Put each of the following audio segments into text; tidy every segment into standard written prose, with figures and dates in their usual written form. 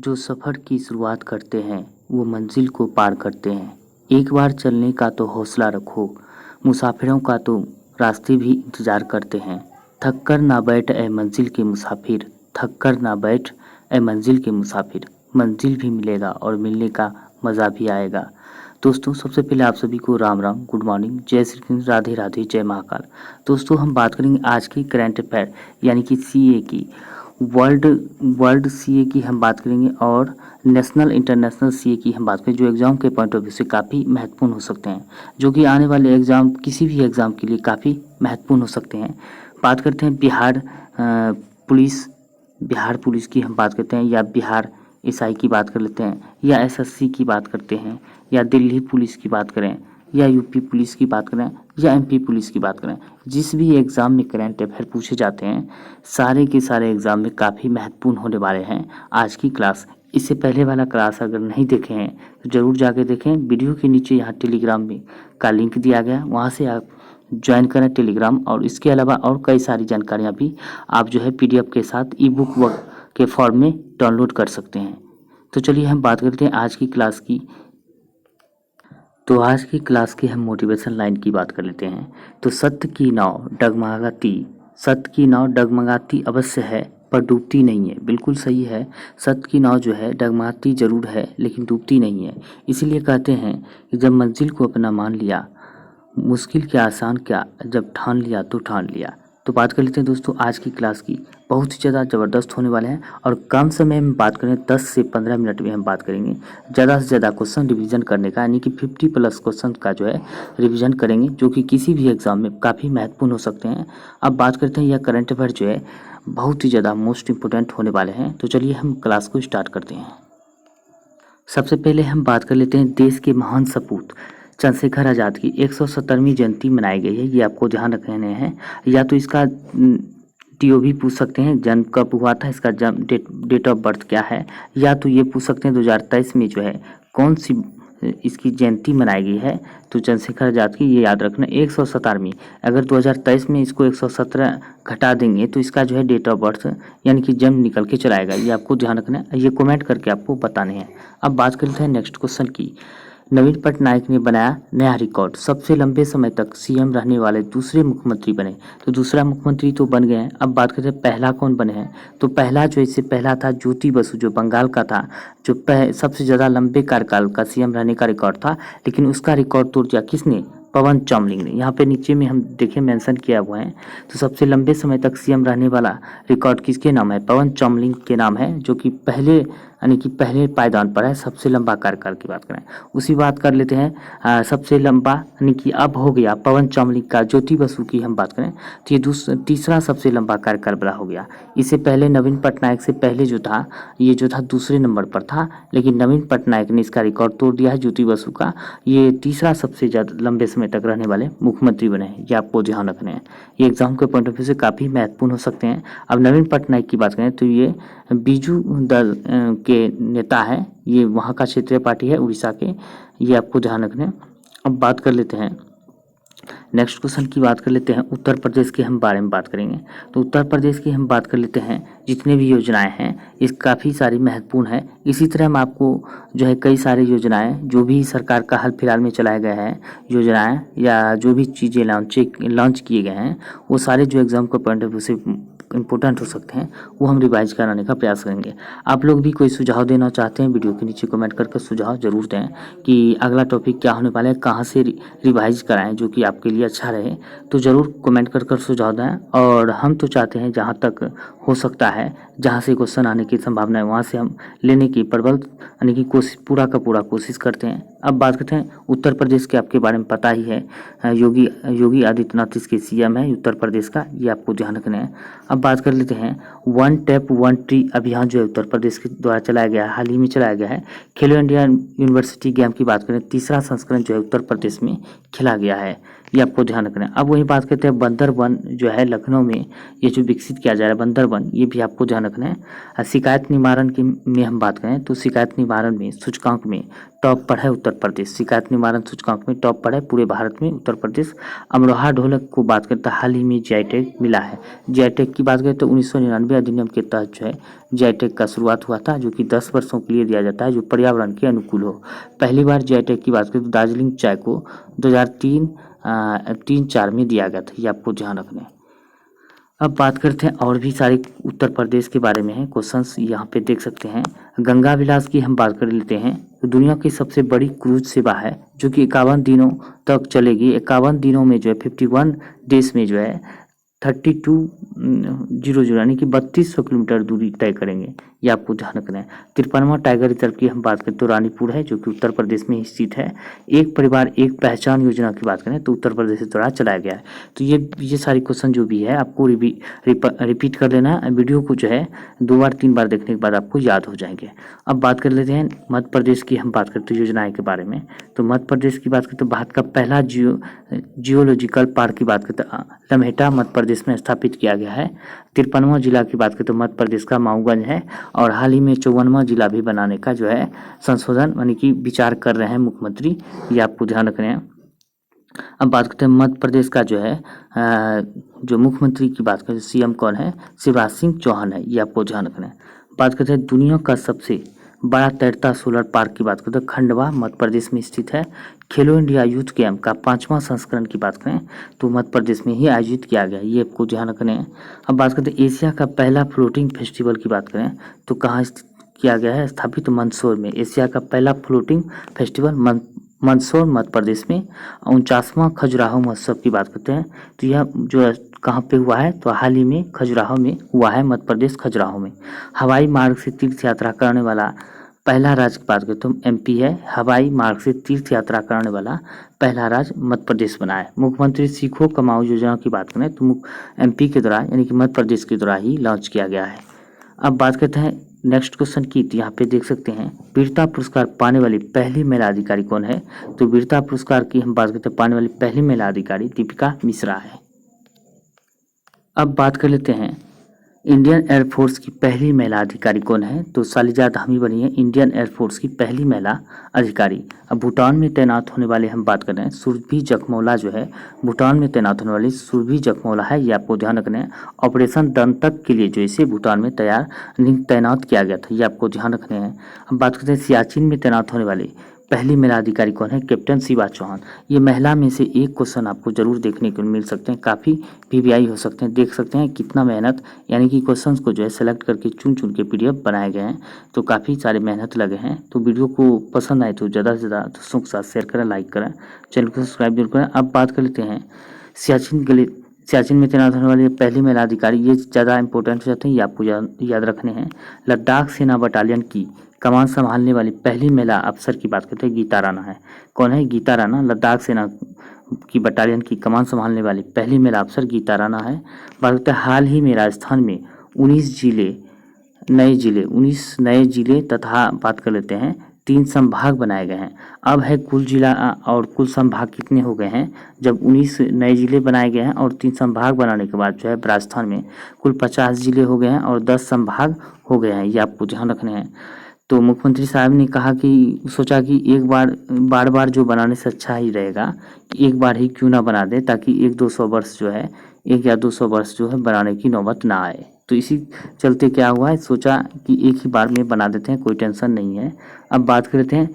जो सफ़र की शुरुआत करते हैं वो मंजिल को पार करते हैं। एक बार चलने का तो हौसला रखो, मुसाफिरों का तो रास्ते भी इंतज़ार करते हैं। थक कर ना बैठ ए मंजिल के मुसाफिर, थक कर ना बैठ ए मंजिल के मुसाफिर। मंजिल भी मिलेगा और मिलने का मज़ा भी आएगा। दोस्तों, सबसे पहले आप सभी को राम राम, गुड मॉर्निंग, जय श्री कृष्ण, राधे राधे, जय महाकाल। दोस्तों, हम बात करेंगे आज की करंट अफेयर यानी कि सीए की। वर्ल्ड वर्ल्ड सीए की हम बात करेंगे और नेशनल इंटरनेशनल सीए की हम बात करेंगे, जो एग्ज़ाम के पॉइंट ऑफ व्यू से काफ़ी महत्वपूर्ण हो सकते हैं, जो कि आने वाले एग्ज़ाम किसी भी एग्ज़ाम के लिए काफ़ी महत्वपूर्ण हो सकते हैं। बात करते हैं बिहार पुलिस की हम बात करते हैं, या बिहार एसआई की बात कर लेते हैं, या एसएससी की बात करते हैं, या दिल्ली पुलिस की बात करें, या यूपी पुलिस की बात करें, या एमपी पुलिस की बात करें। जिस भी एग्ज़ाम में करंट अफेयर पूछे जाते हैं, सारे के सारे एग्ज़ाम में काफ़ी महत्वपूर्ण होने वाले हैं आज की क्लास। इससे पहले वाला क्लास अगर नहीं देखे हैं तो ज़रूर जाके देखें। वीडियो के नीचे यहाँ टेलीग्राम में का लिंक दिया गया है, वहाँ से आप ज्वाइन करें टेलीग्राम। और इसके अलावा और कई सारी जानकारियाँ भी आप जो है पीडीएफ के साथ ई बुक के फॉर्म में डाउनलोड कर सकते हैं। तो चलिए हम बात करते हैं आज की क्लास की। तो आज की क्लास की हम मोटिवेशन लाइन की बात कर लेते हैं। तो सत्य की नाव डगमगाती अवश्य है पर डूबती नहीं है। बिल्कुल सही है, सत्य की नाव जो है डगमगाती जरूर है लेकिन डूबती नहीं है। इसीलिए कहते हैं कि जब मंजिल को अपना मान लिया, मुश्किल क्या आसान क्या, जब ठान लिया तो ठान लिया। तो बात कर लेते हैं दोस्तों आज की क्लास की। बहुत ही ज़्यादा ज़बरदस्त होने वाले हैं और कम समय में बात करें 10 से 15 मिनट में हम बात करेंगे ज़्यादा से ज़्यादा क्वेश्चन रिवीजन करने का, यानी कि 50+ क्वेश्चन का जो है रिवीजन करेंगे, जो कि किसी भी एग्ज़ाम में काफ़ी महत्वपूर्ण हो सकते हैं। अब बात करते हैं यह करंट अफेयर जो है बहुत ही ज़्यादा मोस्ट इम्पोर्टेंट होने वाले हैं। तो चलिए हम क्लास को स्टार्ट करते हैं। सबसे पहले हम बात कर लेते हैं देश के महान सपूत चंद्रशेखर आज़ाद की 170वीं जयंती मनाई गई है। ये आपको ध्यान रखने हैं। या तो इसका टीओ भी पूछ सकते हैं, जन्म कब हुआ था, इसका जन्म डेट ऑफ बर्थ क्या है, या तो ये पूछ सकते हैं 2023 में जो है कौन सी इसकी जयंती मनाई गई है। तो चंद्रशेखर आज़ाद की ये याद रखना 170वीं। अगर 2023 में इसको 117 घटा देंगे तो इसका जो है डेट ऑफ बर्थ यानी कि जन्म निकल के चलाएगा। ये आपको ध्यान रखना है, ये कमेंट करके आपको बताने हैं। अब बात करते हैं नेक्स्ट क्वेश्चन की। नवीन पटनायक ने बनाया नया रिकॉर्ड, सबसे लंबे समय तक सीएम रहने वाले दूसरे मुख्यमंत्री बने। तो दूसरा मुख्यमंत्री तो बन गए हैं। अब बात करते हैं पहला कौन बने हैं। तो पहला जो इससे पहला था ज्योति बसु, जो बंगाल का था, जो सबसे ज़्यादा लंबे कार्यकाल का सीएम रहने का रिकॉर्ड था, लेकिन उसका रिकॉर्ड तोड़ दिया किसने, पवन चामलिंग ने। यहाँ पे नीचे में हम देखें मेंशन किया हुआ है। तो सबसे लंबे समय तक सीएम रहने वाला रिकॉर्ड किसके नाम है, पवन चामलिंग के नाम है, जो कि पहले यानी कि पहले पायदान पर है सबसे लंबा कार्यकाल की बात करें। उसी बात कर लेते हैं सबसे लंबा यानी कि अब हो गया पवन चामलिंग का। ज्योति बसु की हम बात करें तो ये तीसरा सबसे लंबा कार्यकाल बड़ा हो गया। इससे पहले नवीन पटनायक से पहले जो था ये जो था दूसरे नंबर पर था, लेकिन नवीन पटनायक ने इसका रिकॉर्ड तोड़ दिया है ज्योति बसु का। ये तीसरा सबसे ज़्यादा लंबे समय तक रहने वाले मुख्यमंत्री बने हैं। ये आपको ध्यान रखने हैं, ये एग्जाम के पॉइंट ऑफ व्यू से काफ़ी महत्वपूर्ण हो सकते हैं। अब नवीन पटनायक की बात करें तो ये बीजू दल के नेता है, ये वहाँ का क्षेत्रीय पार्टी है उड़ीसा के। ये आपको ध्यान रखने हैं। अब बात कर लेते हैं नेक्स्ट क्वेश्चन की बात कर लेते हैं। उत्तर प्रदेश के हम बारे में बात करेंगे। तो उत्तर प्रदेश की हम बात कर लेते हैं। जितने भी योजनाएं हैं इस काफ़ी सारी महत्वपूर्ण है। इसी तरह हम आपको जो है कई सारी योजनाएं जो भी सरकार का हाल फिलहाल में चलाए गए हैं योजनाएं या जो भी चीज़ें लॉन्च किए गए हैं, वो सारे जो एग्जाम के पॉइंट ऑफ व्यू से इम्पोर्टेंट हो सकते हैं वो हम रिवाइज कराने का प्रयास करेंगे। आप लोग भी कोई सुझाव देना चाहते हैं वीडियो के नीचे कमेंट करके सुझाव जरूर दें कि अगला टॉपिक क्या होने वाला है, कहाँ से रिवाइज कराएं जो कि आपके लिए अच्छा रहे। तो ज़रूर कमेंट कर सुझाव दें। और हम तो चाहते हैं जहाँ तक हो सकता है, जहाँ से क्वेश्चन आने की संभावना है वहाँ से हम लेने की प्रबल यानी कि कोशिश पूरा का पूरा कोशिश करते हैं। अब बात करते हैं उत्तर प्रदेश के, आपके बारे में पता ही है योगी आदित्यनाथ इसके सीएम है उत्तर प्रदेश का, ये आपको ध्यान रखना है। अब बात कर लेते हैं वन टैप वन ट्री अभियान जो है उत्तर प्रदेश के द्वारा चलाया गया है, हाल ही में चलाया गया है। खेलो इंडिया यूनिवर्सिटी गेम की बात करें, तीसरा संस्करण जो है उत्तर प्रदेश में खेला गया है। ये आपको ध्यान रखना है। अब वही बात करते हैं बंदरबन जो है लखनऊ में, ये जो विकसित किया जा रहा है बंदरबन, ये भी आपको ध्यान रखना है। शिकायत निवारण की में हम बात करें तो शिकायत निवारण में सूचकांक में टॉप पर है उत्तर प्रदेश। शिकायत निवारण सूचकांक में टॉप पर है पूरे भारत में उत्तर प्रदेश। अमरोहा ढोलक को बात करते हैं हाल ही में जीआई टैग मिला है। जीआई टैग की बात करें तो 1999 अधिनियम के तहत जो है जीआई टैग का शुरुआत हुआ था, जो कि 10 वर्षों के लिए दिया जाता है, जो पर्यावरण के अनुकूल हो। पहली बार जीआई टैग की बात करें तो दार्जिलिंग चाय को 2003-4 में दिया गया था, ये आपको ध्यान रखना है। अब बात करते हैं और भी सारे उत्तर प्रदेश के बारे में है क्वेश्चंस, यहाँ पे देख सकते हैं। गंगा विलास की हम बात कर लेते हैं तो दुनिया की सबसे बड़ी क्रूज सेवा है, जो कि 51 दिनों तक चलेगी। 51 दिनों में जो है 51 देश में जो है 3200 यानी कि 3200 किलोमीटर दूरी तय करेंगे, ये आपको ध्यान रखना है। 53वां टाइगर रिजर्व की हम बात करें तो रानीपुर है, जो कि उत्तर प्रदेश में स्थित है। एक परिवार एक पहचान योजना की बात करें तो उत्तर प्रदेश के द्वारा चलाया गया है। तो ये सारे क्वेश्चन जो भी है आपको रिपीट कर लेना है। वीडियो को जो है 2 बार 3 बार देखने के बाद आपको याद हो जाएंगे। अब बात कर लेते हैं मध्य प्रदेश की हम बात करते हैं योजनाएं के बारे में। तो मध्य प्रदेश की बात करते हैं भारत का पहला जियोलॉजिकल पार्क की बात करते हैं लम्हेटा मध्य प्रदेश में स्थापित किया गया है। 53वां जिला की बात करें तो मध्य प्रदेश का माऊगंज है, और हाल ही में 54वां जिला भी बनाने का जो है संशोधन यानी कि विचार कर रहे हैं मुख्यमंत्री, ये आपको ध्यान रखना है। अब बात करते हैं मध्य प्रदेश का जो है जो मुख्यमंत्री की बात करें सीएम कौन है, शिवराज सिंह चौहान है, ये आपको ध्यान रखना है। बात करते हैं दुनिया का सबसे बड़ा तैरता सोलर पार्क की बात करते हैं खंडवा मध्य प्रदेश में स्थित है। खेलो इंडिया यूथ गेम का 5वां संस्करण की बात करें तो मध्य प्रदेश में ही आयोजित किया गया, ये आपको ध्यान रखना है। अब बात करते हैं एशिया का पहला फ्लोटिंग फेस्टिवल की बात करें तो कहाँ किया गया है, स्थापित मंदसौर में। एशिया का पहला फ्लोटिंग फेस्टिवल मंदसौर मध्य प्रदेश में। 49वां खजुराहो महोत्सव की बात करते हैं तो यह जो कहाँ पे हुआ है तो हाल ही में खजुराहो में हुआ है, मध्य प्रदेश खजुराहो में। हवाई मार्ग से तीर्थ यात्रा करने वाला पहला राज्य की बात करें तो एमपी है। हवाई मार्ग से तीर्थ यात्रा करने वाला पहला राज्य मध्य प्रदेश बना है। मुख्यमंत्री सीखो कमाओ योजना की बात करें तो एमपी के द्वारा यानी कि मध्य प्रदेश के द्वारा ही लॉन्च किया गया है। अब बात करते हैं नेक्स्ट क्वेश्चन की, तो यहाँ पे देख सकते हैं वीरता पुरस्कार पाने वाली पहली महिला अधिकारी कौन है। तो वीरता पुरस्कार की हम बात करते हैं पाने वाली पहली महिला अधिकारी दीपिका मिश्रा है। अब बात कर लेते हैं इंडियन एयरफोर्स की पहली महिला अधिकारी कौन है। तो शालिजा धामी बनी है इंडियन एयरफोर्स की पहली महिला अधिकारी। अब भूटान में तैनात होने वाले हम बात कर रहे हैं सुरभि जखमौला जो है भूटान में तैनात होने वाली सुरभि जखमौला है, ये आपको ध्यान रखना है। ऑपरेशन दंतक के लिए जो इसे भूटान में तैनात किया गया था, ये आपको ध्यान रखने हैं। अब बात करते हैं सियाचिन में तैनात होने वाली पहली महिला अधिकारी कौन है, कैप्टन शिवा चौहान। ये महिला में से एक क्वेश्चन आपको जरूर देखने को मिल सकते हैं, काफ़ी पीवीआई हो सकते हैं। देख सकते हैं कितना मेहनत यानी कि क्वेश्चंस को जो है सेलेक्ट करके चुन चुन के पीडीएफ बनाए गए हैं, तो काफ़ी सारे मेहनत लगे हैं। तो वीडियो को पसंद आए तो ज़्यादा से ज़्यादा दोस्तों के साथ शेयर करें, लाइक करें, चैनल को सब्सक्राइब जरूर करें। अब बात कर लेते हैं सियाचिन में तैनात होने वाली पहली महिला अधिकारी, ये ज़्यादा इंपॉर्टेंट हो जाते हैं, ये आपको याद रखने हैं। लद्दाख सेना बटालियन की कमान संभालने वाली पहली महिला अफसर की बात करते हैं गीता राणा है। कौन है, गीता राणा। लद्दाख सेना की बटालियन की कमान संभालने वाली पहली महिला अफसर गीता राणा है। बात करते हैं हाल ही में राजस्थान में 19 नए जिले तथा बात कर लेते हैं 3 संभाग बनाए गए हैं। अब है कुल जिला और कुल संभाग कितने हो गए हैं, जब 19 नए जिले बनाए गए हैं और 3 संभाग बनाने के बाद जो है राजस्थान में कुल 50 जिले हो गए हैं और 10 संभाग हो गए हैं, ये आपको ध्यान रखने हैं। तो मुख्यमंत्री साहब ने कहा कि सोचा कि एक बार जो बनाने से अच्छा ही रहेगा कि एक बार ही क्यों ना बना दे, ताकि 1-200 वर्ष जो है 1 या 200 वर्ष जो है बनाने की नौबत ना आए। तो इसी चलते क्या हुआ है, सोचा कि एक ही बार में बना देते हैं, कोई टेंशन नहीं है। अब बात करते हैं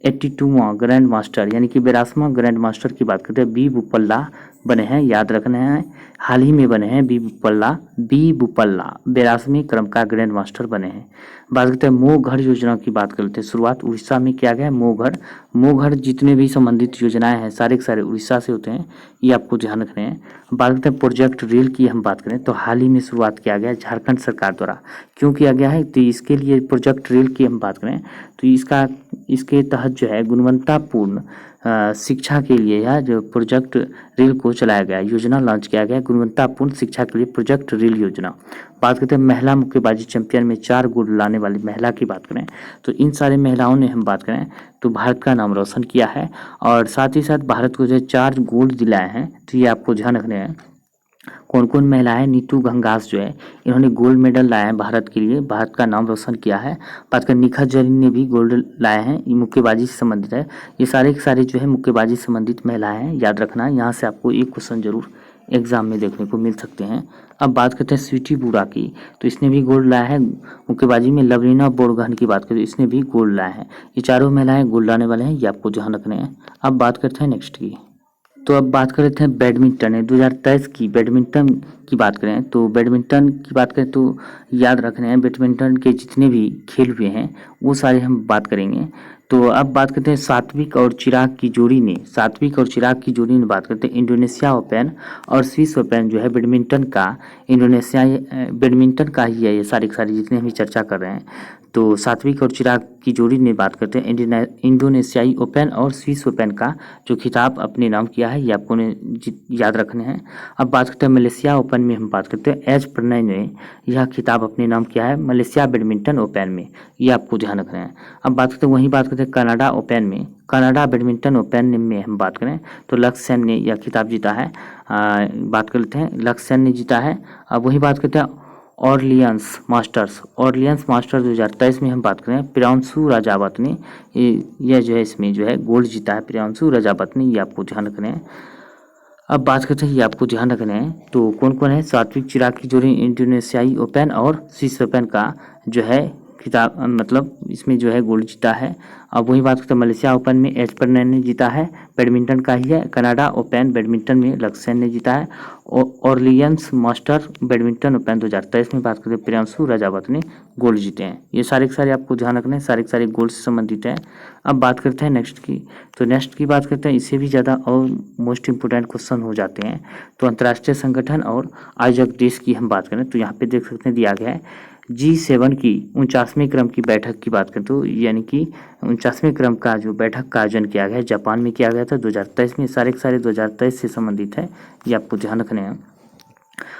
82वां ग्रैंड मास्टर यानी कि 82वां ग्रैंड मास्टर की बात करते हैं बी बुपल्ला बने हैं, याद रखना है। हाल ही में बने हैं बी बुपल्ला 82वें क्रम का ग्रैंड मास्टर बने हैं। बात करते हैं मोघर योजना की बात करते हैं, शुरुआत उड़ीसा में किया गया है। मोघर जितने भी संबंधित योजनाएं हैं सारे के सारे उड़ीसा से होते हैं, ये आपको ध्यान रखने हैं। बात करते हैं प्रोजेक्ट रेल की हम बात करें तो हाल ही में शुरुआत किया गया है झारखंड सरकार द्वारा। क्यों किया गया है, तो इसके लिए प्रोजेक्ट रेल की हम बात करें तो इसके तहत जो है गुणवत्तापूर्ण शिक्षा के लिए यह जो प्रोजेक्ट रील को चलाया गया, योजना लॉन्च किया गया, गुणवत्तापूर्ण शिक्षा के लिए प्रोजेक्ट रील योजना। बात करते हैं महिला मुक्केबाजी चैंपियन में 4 गोल्ड लाने वाली महिला की बात करें तो इन सारे महिलाओं ने हम बात करें तो भारत का नाम रोशन किया है और साथ ही साथ भारत को जो 4 गोल्ड दिलाए हैं, तो ये आपको ध्यान रखने हैं। कौन कौन महिलाएं? नीतू घंगास जो है इन्होंने गोल्ड मेडल लाए हैं भारत के लिए, भारत का नाम रोशन किया है। बात करें निखत जरीन ने भी गोल्ड लाए हैं, ये मुक्केबाजी से संबंधित है। ये सारे के सारे जो है मुक्केबाजी से संबंधित महिलाएं हैं, याद रखना। यहाँ से आपको एक क्वेश्चन जरूर एग्जाम में देखने को मिल सकते हैं। अब बात करते हैं स्वीटी बूढ़ा की, तो इसने भी गोल्ड लाया है मुक्केबाजी में। लवलीना बोरगोहाइन की बात करें तो इसने भी गोल्ड लाया है। ये चारों महिलाएं गोल्ड लाने वाले हैं, ये आपको ध्यान रखने हैं। अब बात करते हैं नेक्स्ट की, तो अब बात कर रहे थे बैडमिंटन है 2023 की बैडमिंटन की बात करें तो बैडमिंटन की बात करें तो याद रखने हैं बैडमिंटन के जितने भी खेल हुए हैं वो सारे हम बात करेंगे। तो अब बात करते हैं सात्विक और चिराग की जोड़ी ने बात करते हैं इंडोनेशिया ओपन और स्विस ओपन जो है बैडमिंटन का, इंडोनेशिया बैडमिंटन का ही है ये सारी जितने हम चर्चा कर रहे हैं। तो सात्विक और चिराग की जोड़ी ने बात करते हैं इंडोनेशियाई ओपन और स्विस ओपन का जो खिताब अपने नाम किया है, ये आपको याद रखने हैं। अब बात करते हैं मलेशिया ओपन में हम बात करते हैं एच प्रणय ने यह खिताब अपने नाम किया है मलेशिया बैडमिंटन ओपन में, ये आपको ध्यान रखना है। अब बात करते हैं वहीं बात करते हैं कनाडा ओपन में, कनाडा बैडमिंटन ओपन में हम बात करें तो लक्ष्य सेन ने यह खिताब जीता है। बात कर लेते हैं लक्ष्य सेन ने जीता है। अब वही बात करते हैं ऑरलियंस मास्टर्स 2023 में हम बात करें प्रियांशु राजावत ने यह जो है इसमें जो है गोल्ड जीता है प्रियांशु राजावत ने, ये आपको ध्यान रखना है। अब बात करते हैं ये आपको ध्यान रखना है तो कौन कौन है सात्विक चिराग की जोड़ी इंडोनेशियाई ओपन और स्विस ओपन का जो है खिताब मतलब इसमें जो है गोल्ड जीता है। अब वही बात करते हैं मलेशिया ओपन में एच प्रणय ने जीता है, बैडमिंटन का ही है। कनाडा ओपन बैडमिंटन में लक्ष्य सेन ने जीता है। ऑरलियंस मास्टर बैडमिंटन ओपन 2023 में बात करते हैं प्रियांशु राजावत ने गोल्ड जीते हैं। ये सारे के सारे आपको ध्यान रखना है, सारे के सारे गोल्ड से संबंधित है। अब बात करते हैं नेक्स्ट की, तो नेक्स्ट की बात करते हैं इससे भी ज़्यादा और मोस्ट इंपोर्टेंट क्वेश्चन हो जाते हैं। तो अंतर्राष्ट्रीय संगठन और आयोजक देश की हम बात करें तो यहाँ पे देख सकते हैं दिया गया है G7 की 49वें क्रम की बैठक की बात करें तो यानी कि 49वें क्रम का जो बैठक का आयोजन किया गया है जापान में किया गया था 2023 में, सारे के सारे 2023 से संबंधित है, ये आपको ध्यान रखने हैं।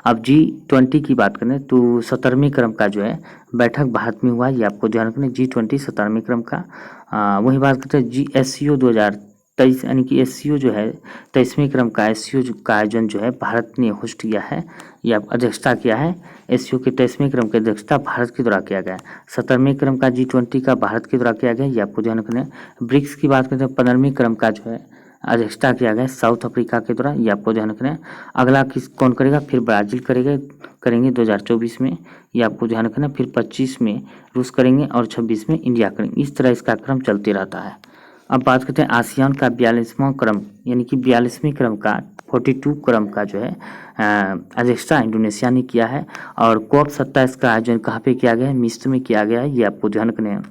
अब G20 की बात करें तो 17वें क्रम का जो है बैठक भारत में हुआ, ये आपको ध्यान रखना है। G20 17वें क्रम का। वही बात करते हैं SCO 2023 यानी कि SCO जो है 23वें क्रम का SCO का आयोजन जो है भारत ने होस्ट किया है, या अध्यक्षता किया है। SCO के 23वें क्रम की अध्यक्षता भारत के द्वारा किया गया। 17वें क्रम का G20 का भारत के द्वारा किया गया, ये आपको ध्यान रखना है। ब्रिक्स की बात करते हैं 15वें क्रम का जो है अध्यक्षता किया गया साउथ अफ्रीका के द्वारा, ये आपको ध्यान रखना है। अगला कौन करेगा? फिर ब्राज़ील करेंगे 2024 में, ये आपको ध्यान रखना है। फिर 25 में रूस करेंगे और 26 में इंडिया करेंगे। इस तरह इसका क्रम चलते रहता है। अब बात करते हैं आसियान का 42वां क्रम यानी कि 42वें क्रम का 42 क्रम का जो है अध्यक्षता इंडोनेशिया ने किया है। और COP 27 का आयोजन कहाँ पे किया गया है? मिस्र में किया गया है, ये आपको ध्यान रखना है।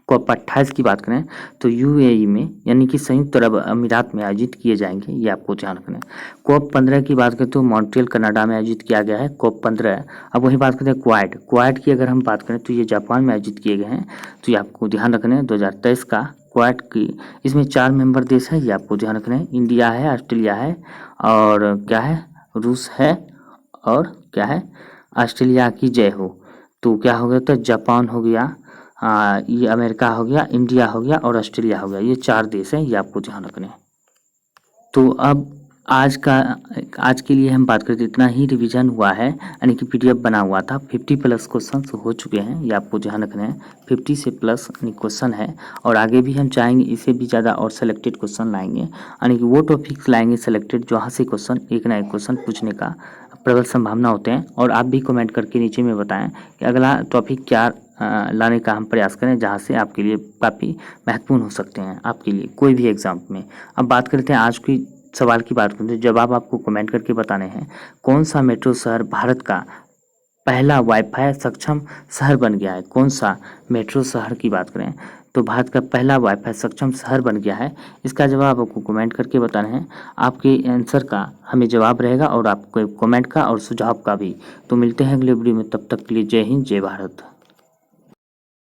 COP 28 की बात करें तो UAE में यानी कि संयुक्त अरब अमीरात में आयोजित किए जाएंगे, ये आपको ध्यान रखना है। COP 15 की बात करें तो मॉन्ट्रियल कनाडा में आयोजित किया गया है COP 15। अब वही बात करते हैं क्वाड की अगर हम बात करें तो ये जापान में आयोजित किए गए हैं, तो ये आपको ध्यान रखना है 2023 का क्वाड की। इसमें 4 मेंबर देश है, ये आपको ध्यान रखना है। इंडिया है, ऑस्ट्रेलिया है और क्या है रूस है और क्या है ऑस्ट्रेलिया की जय हो। तो क्या हो गया? तो जापान हो गया, ये अमेरिका हो गया, इंडिया हो गया और ऑस्ट्रेलिया हो गया, ये 4 देश हैं, ये आपको ध्यान रखने हैं। तो अब आज के लिए हम बात करते इतना ही रिवीजन हुआ है यानी कि PDF बना हुआ था। 50+ क्वेश्चन हो चुके हैं, ये आपको ध्यान रखना है। 50 से प्लस क्वेश्चन है और आगे भी हम चाहेंगे इससे भी ज़्यादा और सेलेक्टेड क्वेश्चन लाएंगे, यानी कि वो टॉपिक्स लाएंगे सेलेक्टेड जहाँ से क्वेश्चन एक ना एक क्वेश्चन पूछने का प्रबल संभावना होते हैं। और आप भी कमेंट करके नीचे में बताएं कि अगला टॉपिक क्या लाने का हम प्रयास करें जहाँ से आपके लिए काफ़ी महत्वपूर्ण हो सकते हैं आपके लिए कोई भी एग्जाम में। अब बात करते हैं आज की सवाल की बात करते हैं, जवाब आपको कमेंट करके बताने हैं। कौन सा मेट्रो शहर भारत का पहला वाईफाई सक्षम शहर बन गया है? कौन सा मेट्रो शहर की बात करें तो भारत का पहला वाईफाई सक्षम शहर बन गया है? इसका जवाब आपको कमेंट करके बताना है। आपके आंसर का हमें जवाब रहेगा और आपको कमेंट का और सुझाव का भी। तो मिलते हैं अगले वीडियो में, तब तक के लिए जय हिंद जय भारत।